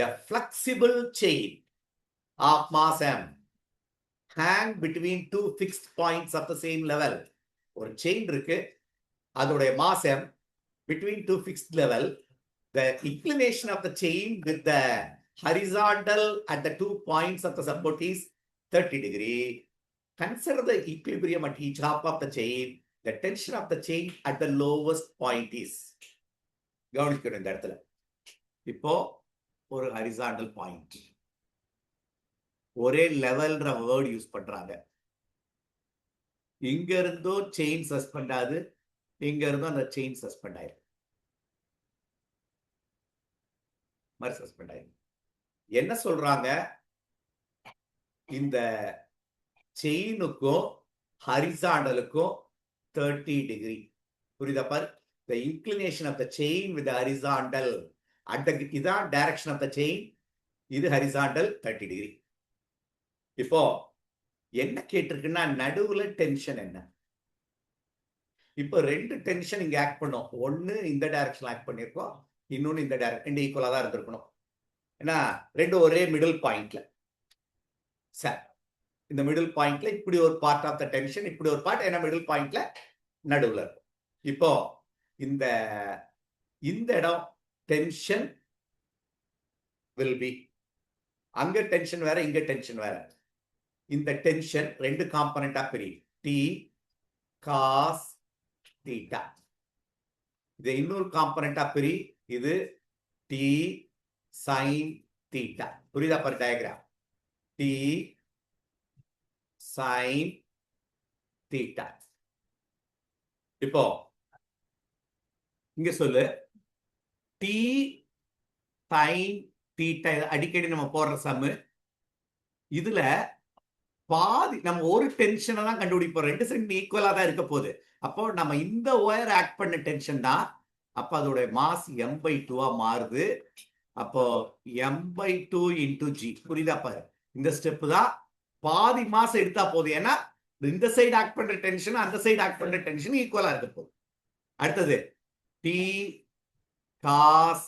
a flexible chain of mass m hang between two fixed points of the same level. ஒரு chain இருக்கு, அதோடைய mass m between two fixed level. The inclination of the chain with the horizontal at the 2 points of the support is 30 degree. Consider the equilibrium at each half of the chain. The tension of the chain at the lowest point is. கவனிக்கணும் இந்த இடத்துல. இப்போ ஒரு horizontal point. ஒரே லெவல்ன்ற word use பண்றாங்க. இங்க இருந்தோ chain suspend ஆகுது, இங்க இருந்தோ அந்த செயின் சஸ்பெண்ட் ஆயிருக்கு. மாதிரி சஸ்பெண்ட் ஆயிருக்கு. என்ன சொல்றாங்க? இந்த செயினுக்கும் ஹரிசாண்டலுக்கும் 30 டிகிரி. புரியுதா பாரு? The inclination of the chain with the horizontal at the இதான் direction of the chain, இது horizontal 30 டிகிரி. இப்போ என்ன கேட்டிருக்குன்னா நடுவுல டென்ஷன் என்ன? இப்போ ரெண்டு டென்ஷன் இங்க ஆக்ட் பண்ணும். ஒன்னு இந்த டைரக்ஷன் ஆக்ட் பண்ணிருக்கோம், இன்னொன்னு இந்த டைரக்ஷன். ரெண்டு ஈக்குவலா தான் இருந்திருக்கணும். ஏன்னா ரெண்டு ஒரே மிடில் பாயிண்ட்ல. சார் இந்த மிடில் பாயிண்ட்ல இப்படி ஒரு பார்ட் ஆஃப் த டென்ஷன், இப்படி ஒரு பார்ட் என்ன மிடில் பாயிண்ட்ல நடுவுல இருக்கும். இப்போ இந்த இடம் டென்ஷன் வில் பி, அங்க டென்ஷன் வேற, இங்க டென்ஷன் வேற. இந்த டென்ஷன் ரெண்டு காம்பனண்டா பிரியும். T cos theta. இது இன்னொரு காம்பனண்டா பிரி, இது டி சைன் தீட்டா. புரியுதா பாரு டயக்ராம்? D sine theta. இப்போ இங்க சொல்லு, டி சைன் தீட்டா அடிக்கடி நம்ம போடுற சம்மு. இதுல பாதி நம்ம ஒரு டென்ஷனை தான் கண்டுபிடிப்போம். ரெண்டு சைடு ஈக்குவலா தான் இருக்க போகுது. அப்போ நம்ம இந்த ஒயர் ஆக்ட் பண்ண டென்ஷன் தான். அப்ப அதோட மாஸ் m/2 மாறுது. அப்போ m/2 இன்டூ ஜி. புரியுதா பாரு? இந்த ஸ்டெப் தான் பாதி மாஸ் எடுத்தா போகுது. ஏன்னா இந்த சைடு ஆக்ட் பண்ற டென்ஷன் அந்த சைடு ஆக்ட் பண்ற டென்ஷன் ஈக்குவலா இருக்க போகுது. அடுத்தது T cos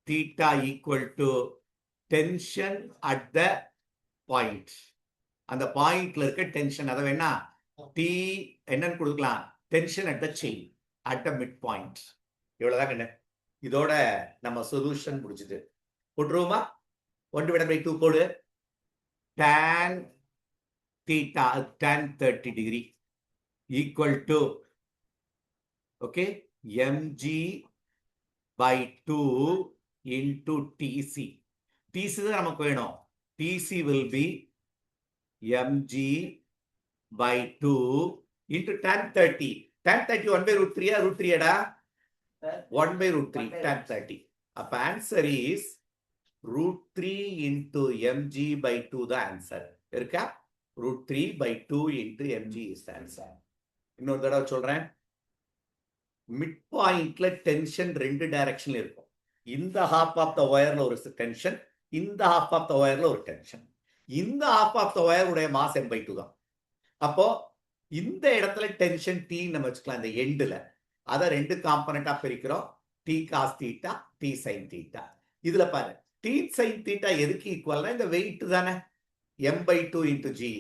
theta equal to tension at the point. அந்த பாயிண்ட்ல இருக்க டென்ஷன், அதை வேணா டி என்னன்னு கொடுக்கலாம், tension at the chain at the mid point. இவ்வளவுதான் கண்ணு. இதோட நம்ம சொல்யூஷன் முடிச்சுது. போட்டுருவோமா? 1/2 போடு. tan theta tan 30 degree equal to okay mg/2 into tc. tc தான் நமக்கு வேணும். tc will be mg/2 into tan 30. tan 30 1/√3 √3 டா 1/√3 tan 30. அப்ப ஆன்சர் இஸ் √3 into mg/2 தான் ஆன்சர். இருக்கா? √3/2 into mg is the answer. இன்னொரு தடவை சொல்றேன். மிட் பாயிண்ட்ல டென்ஷன் ரெண்டு டைரக்ஷன்ல இருக்கும். இந்த ஹாஃப் ஆஃப் த ஒயர்ல ஒரு டென்ஷன், இந்த ஹாஃப் ஆஃப் த ஒயர்ல ஒரு டென்ஷன். இந்த ஹாஃப் ஆஃப் த ஒயர் உடைய மாஸ் m/2 தான். அப்போ இந்த இடத்துல டென்ஷன் டி நம்ம வச்சுக்கலாம். இந்த எண்டுல அதை ரெண்டு காம்பனண்டா பிரிக்கிறோம். T cos theta, T sine theta. இதுல பாரு, டி சைன் தீட்டா எதுக்கு ஈக்குவல்னா இந்த வெயிட் தானே, m/2 into g.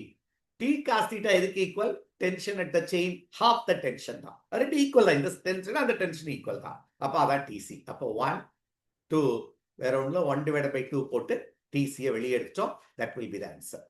T cos theta எதுக்கு equal? Tension at the chain half the tension தான். ரெண்டு ஈக்குவல் தான். இந்த டென்ஷன் அந்த டென்ஷன் ஈக்குவல் தான். அப்ப அதான் டிசி. அப்போ 1 2 வேற ஒண்ணுல 1/2 போட்டு டிசியை வெளியே எடுத்தோம். That will be the answer.